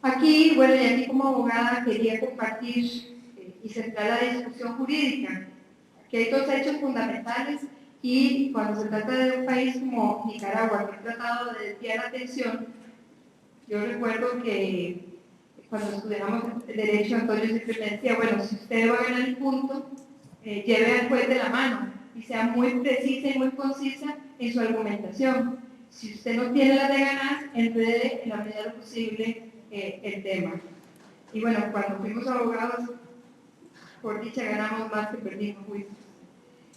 Aquí, bueno, y aquí como abogada quería compartir y centrar la discusión jurídica, que hay dos hechos fundamentales y cuando se trata de un país como Nicaragua, que he tratado de desviar la atención, yo recuerdo que cuando estudiamos Derecho, Antonio siempre me decía, bueno, si usted va a ganar el punto, lleve al juez de la mano y sea muy precisa y muy concisa en su argumentación. Si usted no tiene la de ganar, enrede en la medida de lo posible el tema. Y bueno, cuando fuimos abogados, por dicha ganamos más que perdimos juicios.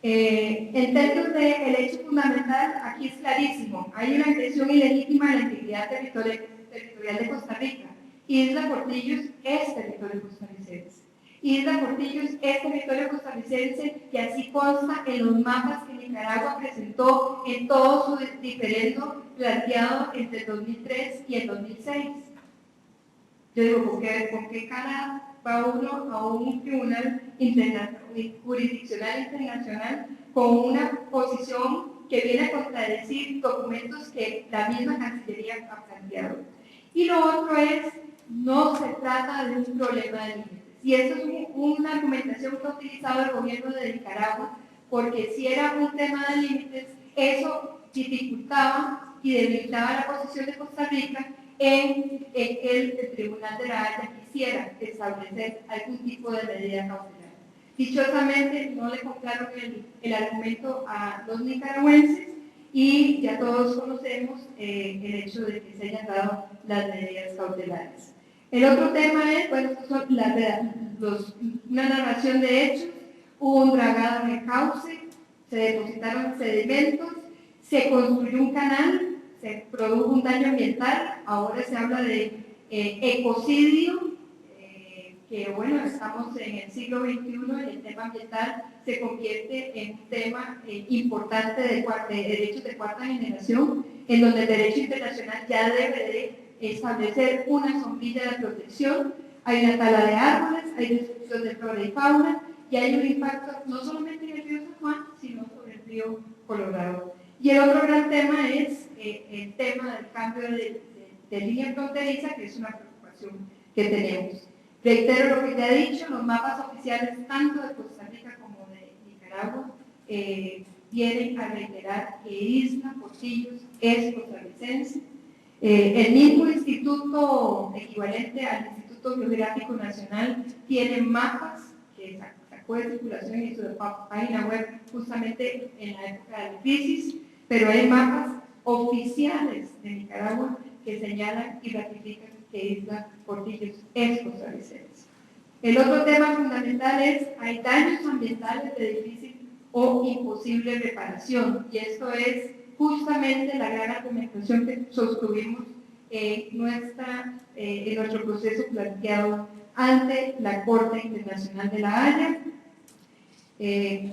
En términos del hecho fundamental, aquí es clarísimo. Hay una agresión ilegítima a la integridad territorial de Costa Rica. Isla Portillos es territorio costarricense. Isla Portillos es territorio costarricense y así consta en los mapas que Nicaragua presentó en todo su diferendo planteado entre el 2003 y el 2006. Yo digo, ¿con qué cara va uno a un tribunal jurisdiccional internacional con una posición que viene a contradecir documentos que la misma Cancillería ha planteado? Y lo otro es, no se trata de un problema de límites. Y eso es una argumentación que ha utilizado el gobierno de Nicaragua, porque si era un tema de límites, eso dificultaba y debilitaba la posición de Costa Rica en el Tribunal de la Haya quisiera establecer algún tipo de medida cautelar. Dichosamente no le compraron el argumento a los nicaragüenses y ya todos conocemos el hecho de que se hayan dado las medidas cautelares. El otro tema es, bueno, son una narración de hechos, hubo un dragado en el cauce, se depositaron sedimentos, se construyó un canal, se produjo un daño ambiental, ahora se habla de ecocidio, que bueno, estamos en el siglo XXI y el tema ambiental se convierte en un tema importante de derechos de cuarta generación, en donde el derecho internacional ya debe de establecer una sombrilla de protección. Hay una tala de árboles, hay destrucción de flora y fauna, y hay un impacto no solamente en el río San Juan, sino sobre el río Colorado. Y el otro gran tema es el tema del cambio de línea fronteriza, que es una preocupación que tenemos. Reitero lo que ya he dicho, los mapas oficiales tanto de Costa Rica como de Nicaragua vienen a reiterar que Isla Portillos es costarricense. El mismo instituto equivalente al Instituto Geográfico Nacional tiene mapas que sacó de circulación y su página web justamente en la época de la crisis, pero hay mapas oficiales de Nicaragua que señalan y ratifican que Isla Portillos es costarricense. El otro tema fundamental es, hay daños ambientales de difícil o imposible reparación, y esto es justamente la gran argumentación que sostuvimos en nuestro proceso planteado ante la Corte Internacional de la Haya.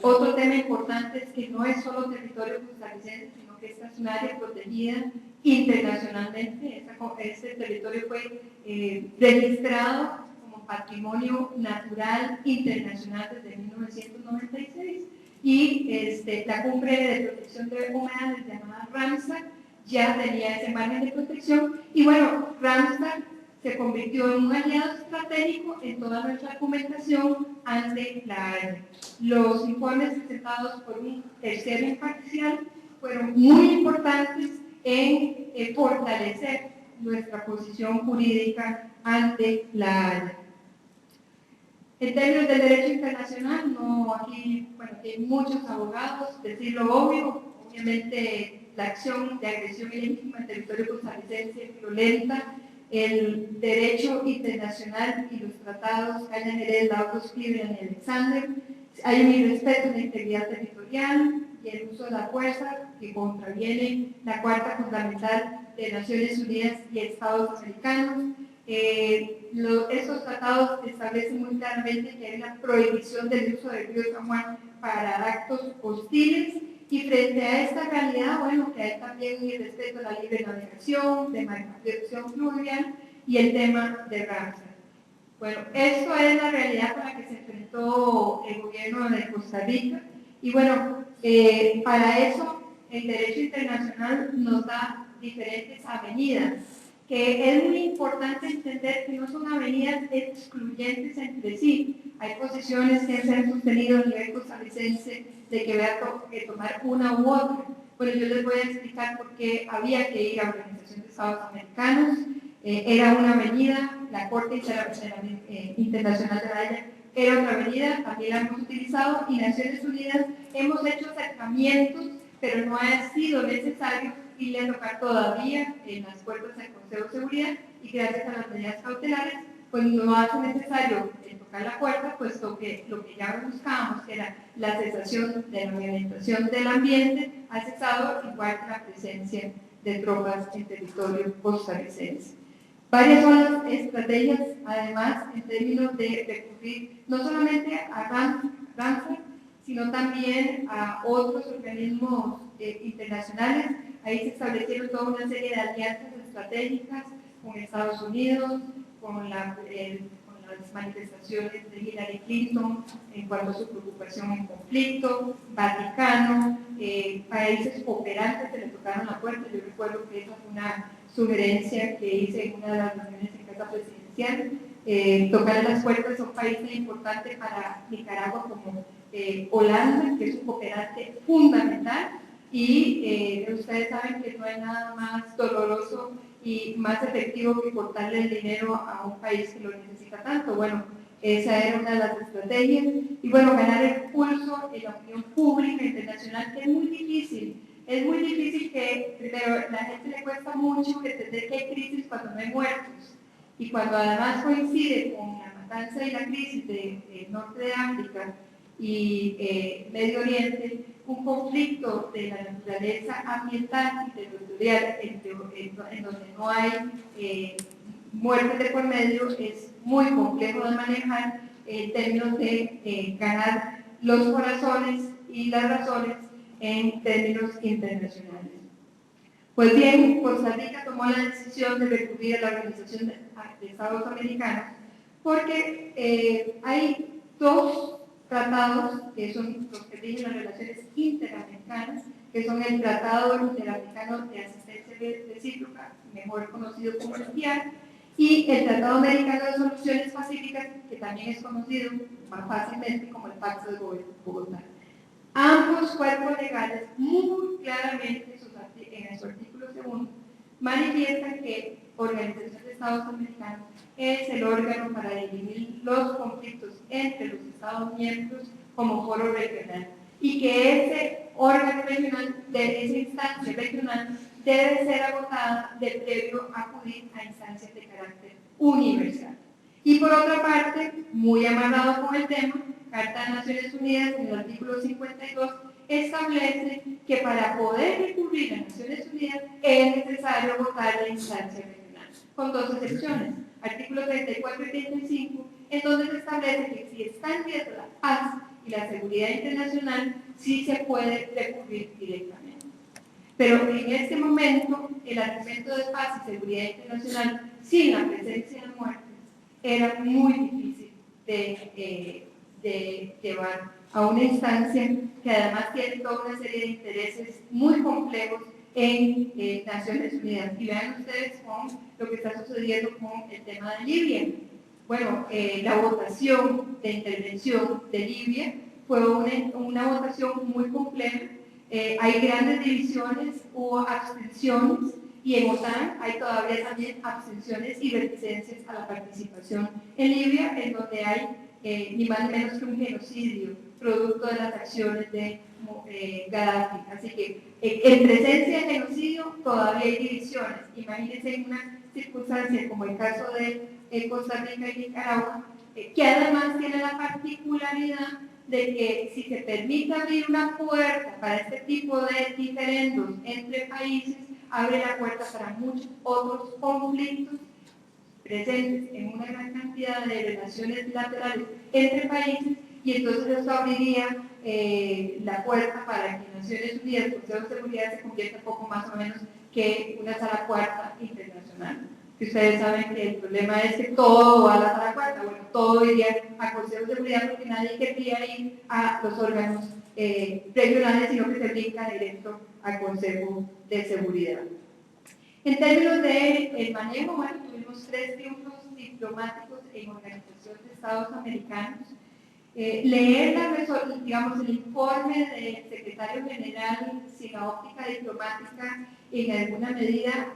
Otro tema importante es que no es solo territorio costarricense, sino que esta es un área protegida internacionalmente. Este territorio fue registrado como patrimonio natural internacional desde 1996 y la cumbre de protección de humedales llamada Ramsar ya tenía ese margen de protección y bueno, Ramsar se convirtió en un aliado estratégico en toda nuestra argumentación ante la Haya. Los informes presentados por un tercero imparcial fueron muy importantes en fortalecer nuestra posición jurídica ante la Haya. En términos del derecho internacional, no aquí, bueno, hay muchos abogados, decir lo obvio, obviamente la acción de agresión ilegítima en territorio costarricense es violenta, el derecho internacional y los tratados Caña Jerez, Lagos, Cleveland y Alexander, hay un irrespeto de la integridad territorial y el uso de la fuerza que contraviene la Cuarta Fundamental de Naciones Unidas y Estados Americanos. Estos tratados establecen muy claramente que hay una prohibición del uso del río San Juan para actos hostiles y frente a esta realidad, bueno, que hay también un irrespeto a la libre navegación, de navegación fluvial y el tema de Ramsar. Bueno, esto es la realidad con la que se enfrentó el gobierno de Costa Rica y bueno, para eso el derecho internacional nos da diferentes avenidas que es muy importante entender que no son avenidas excluyentes entre sí. Hay posiciones que se han sostenido a nivel costarricense de que vea que tomar una u otra. Bueno, yo les voy a explicar por qué había que ir a la Organización de Estados Americanos. Era una avenida, la Corte Internacional de la Haya era otra avenida, también la hemos utilizado, y Naciones Unidas hemos hecho acercamientos, pero no ha sido necesario irle a tocar todavía en las puertas del Consejo de Seguridad, y gracias a las medidas cautelares, pues no hace necesario tocar la puerta, puesto que lo que ya buscábamos, que era la cesación de la violentación del ambiente, ha cesado, igual que la presencia de tropas en territorio costarricense. Varias son las estrategias, además, en términos de recurrir no solamente a Ramsar, sino también a otros organismos internacionales. Ahí se establecieron toda una serie de alianzas estratégicas con Estados Unidos, con las manifestaciones de Hillary Clinton en cuanto a su preocupación en conflicto, Vaticano, países operantes que le tocaron la puerta. Yo recuerdo que esa fue una sugerencia que hice en una de las reuniones en casa presidencial. Tocar las puertas a un país importante para Nicaragua como Holanda, que es un cooperante fundamental, y ustedes saben que no hay nada más doloroso y más efectivo que cortarle el dinero a un país que lo necesita tanto. Bueno, esa era una de las estrategias. Y bueno, ganar el pulso en la opinión pública internacional, que es muy difícil. Es muy difícil que, primero, la gente le cuesta mucho entender que hay crisis cuando no hay muertos. Y cuando además coincide con la matanza y la crisis de norte de África y Medio Oriente, un conflicto de la naturaleza ambiental y territorial en donde no hay muertes de por medio, es muy complejo de manejar en términos de ganar los corazones y las razones en términos internacionales. Pues bien, Costa Rica tomó la decisión de recurrir a la Organización de Estados Americanos porque hay dos tratados que son los que rigen las relaciones interamericanas, que son el Tratado Interamericano de Asistencia Recíproca, mejor conocido como el TIAR, y el Tratado Americano de Soluciones Pacíficas, que también es conocido más fácilmente como el Pacto de Bogotá. Ambos cuerpos legales muy claramente en su artículo 2 manifiestan que Organización de Estados Americanos es el órgano para dirimir los conflictos entre los Estados miembros como foro regional, y que ese órgano regional, de esa instancia regional, debe ser agotada de previo acudir a instancias de carácter universal. Y por otra parte, muy amarrado con el tema, Carta de Naciones Unidas, en el artículo 52, establece que para poder recurrir a Naciones Unidas es necesario votar la instancia regional, con dos excepciones. Artículo 34 y 35, en donde se establece que si está en riesgo la paz y la seguridad internacional, sí se puede recurrir directamente. Pero en este momento, el argumento de paz y seguridad internacional, sin la presencia de muertes, era muy difícil de llevar a una instancia que además tiene toda una serie de intereses muy complejos en Naciones Unidas. Y vean ustedes con lo que está sucediendo con el tema de Libia. Bueno, la votación de intervención de Libia fue una votación muy compleja. Hay grandes divisiones, hubo abstenciones, y en OTAN hay todavía también abstenciones y reticencias a la participación en Libia, en donde hay ni más ni menos que un genocidio producto de las acciones de Gaddafi. Así que en presencia de genocidio todavía hay divisiones. Imagínense en una circunstancia como el caso de Costa Rica y Nicaragua, que además tiene la particularidad de que si se permite abrir una puerta para este tipo de diferendos entre países, abre la puerta para muchos otros conflictos presentes en una gran cantidad de relaciones bilaterales entre países, y entonces esto abriría la puerta para que Naciones Unidas, el Consejo de Seguridad, se convierta un poco más o menos que una sala cuarta internacional. Que ustedes saben que el problema es que todo va a la sala cuarta, bueno, todo iría al Consejo de Seguridad porque nadie querría ir a los órganos regionales, sino que se brinca directo al Consejo de Seguridad. En términos del manejo, bueno, tuvimos 3 triunfos diplomáticos en Organización de Estados Americanos. Leer digamos, el informe del secretario general sin la óptica diplomática en alguna medida,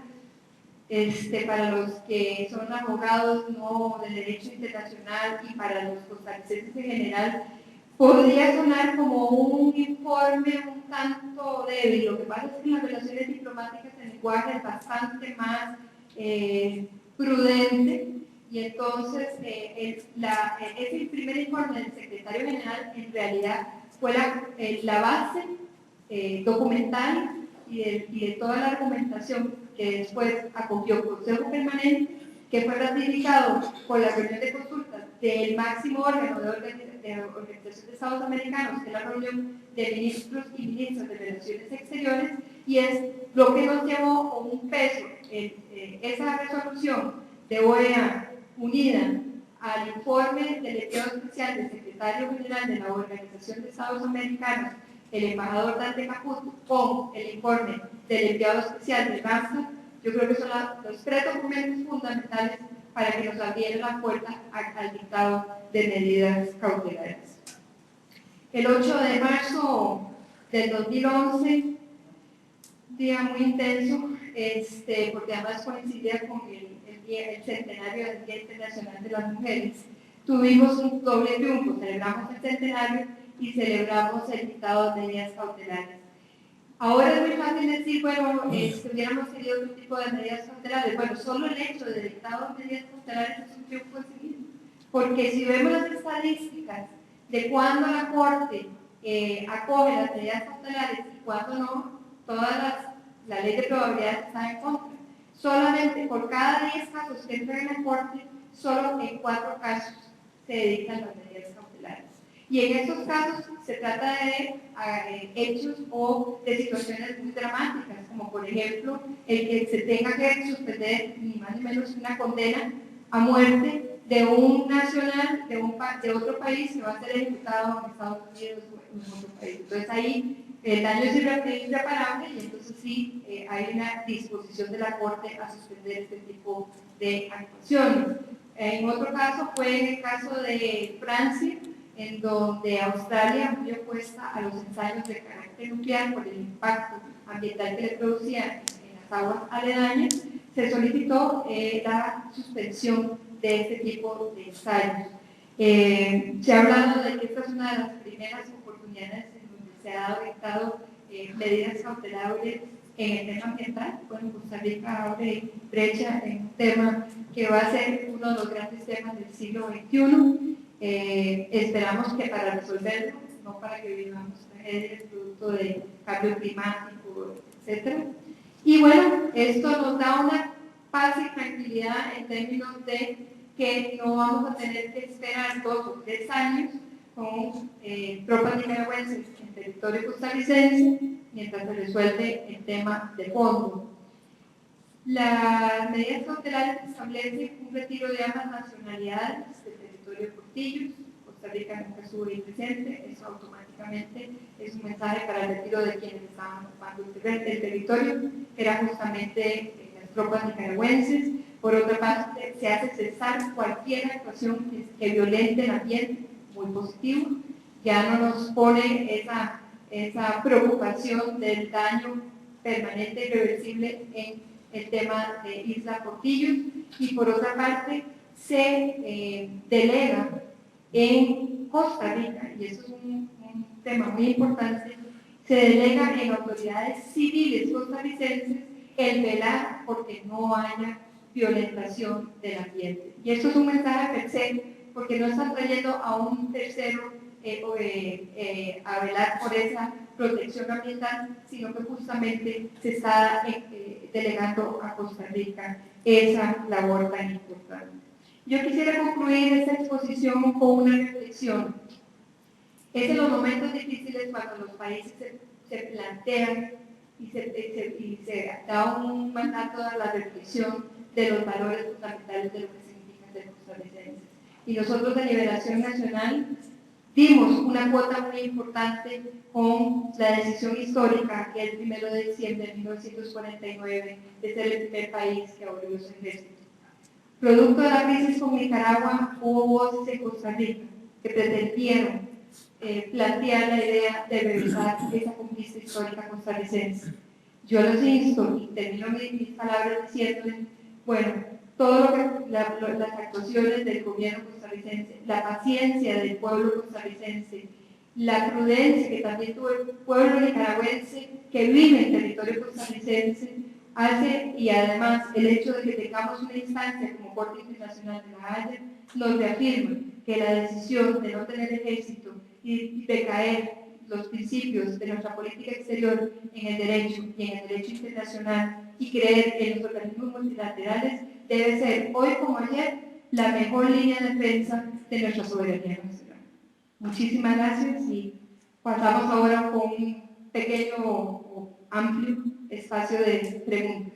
para los que son abogados no de derecho internacional y para los costarricenses en general, podría sonar como un informe un tanto débil. Lo que pasa es que en las relaciones diplomáticas el lenguaje es bastante más prudente, y entonces ese primer informe del secretario general en realidad fue la base documental y de toda la argumentación que después acogió el Consejo Permanente, que fue ratificado por la reunión de consultas del máximo órgano de Organización de Estados Americanos, que es la reunión de ministros y ministras de Relaciones Exteriores, y es lo que nos llevó con un peso esa resolución de OEA unida al informe del enviado especial del secretario general de la Organización de Estados Americanos, el embajador Dante Caputo, con el informe del enviado especial de RAMSA. Yo creo que son los 3 documentos fundamentales para que nos abrieran la puerta al dictado de medidas cautelares. El 8 de marzo del 2011, día muy intenso, porque además coincidía con el centenario del Día Internacional de las Mujeres, tuvimos un doble triunfo. Celebramos el centenario y celebramos el dictado de medidas cautelares. Ahora es muy fácil decir, bueno, hubiéramos tenido otro tipo de medidas cautelares. Bueno, solo el hecho de dictado de medidas cautelares es un triunfo en sí mismo, porque si vemos las estadísticas de cuándo la Corte acoge las medidas cautelares y cuándo no, la ley de probabilidades está en contra. Solamente por cada 10 casos que entran en la Corte, solo en 4 casos se dictan las medidas cautelares. Y en estos casos se trata de hechos o de situaciones muy dramáticas, como por ejemplo el que se tenga que suspender ni más ni menos una condena a muerte de un nacional de otro país que va a ser ejecutado en Estados Unidos o en otro país. Entonces ahí el daño es irreparable, y entonces sí hay una disposición de la Corte a suspender este tipo de actuaciones. En otro caso fue en el caso de Francia, en donde Australia, muy opuesta a los ensayos de carácter nuclear por el impacto ambiental que le producía en las aguas aledañas, se solicitó la suspensión de este tipo de ensayos. Se ha hablado de que esta es una de las primeras oportunidades en donde se ha dictado medidas cautelares en el tema ambiental. Bueno, Costa Rica abre brecha en un tema que va a ser uno de los grandes temas del siglo XXI. Esperamos que para resolverlo, no para que vivamos tragedias producto de cambio climático, etc. Y bueno, esto nos da una paz y tranquilidad en términos de que no vamos a tener que esperar 2 o 3 años con tropas nicaragüenses en territorio costarricense mientras se resuelve el tema de fondo. Las medidas cautelares establecen un retiro de ambas nacionalidades del territorio de Portillos. Costa Rica nunca estuvo ahí presente, eso automáticamente es un mensaje para el retiro de quienes estaban ocupando el territorio, que eran justamente las tropas nicaragüenses. Por otra parte, se hace cesar cualquier actuación que violente el ambiente, muy positivo. Ya no nos pone esa preocupación del daño permanente y irreversible en el tema de Isla Portillos. Y por otra parte, se delega en Costa Rica, y eso es un tema muy importante, se delega en autoridades civiles costarricenses el velar porque no haya violentación del ambiente. Y esto es un mensaje per se, porque no están trayendo a un tercero a velar por esa protección ambiental, sino que justamente se está delegando a Costa Rica esa labor tan importante. Yo quisiera concluir esta exposición con una reflexión. Es en los momentos difíciles cuando los países se plantean y se da un mandato a la reflexión de los valores fundamentales de lo que significan ser costarricenses. Y nosotros de Liberación Nacional dimos una cuota muy importante con la decisión histórica que el 1 de diciembre de 1949 de ser el primer país que abolió su ejército. Producto de la crisis con Nicaragua, hubo voces en Costa Rica que pretendieron plantear la idea de revisar esa conquista histórica costarricense. Yo los insto, y termino mis palabras diciéndoles, bueno, todo lo que las actuaciones del gobierno costarricense, la paciencia del pueblo costarricense, la prudencia que también tuvo el pueblo nicaragüense que vive en territorio costarricense, hace, y además el hecho de que tengamos una instancia como Corte Internacional de la Haya, nos reafirma que la decisión de no tener ejército y de caer los principios de nuestra política exterior en el derecho y en el derecho internacional y creer en los organismos multilaterales debe ser, hoy como ayer, la mejor línea de defensa de nuestra soberanía nacional. Muchísimas gracias y pasamos ahora con un pequeño o amplio espacio de preguntas.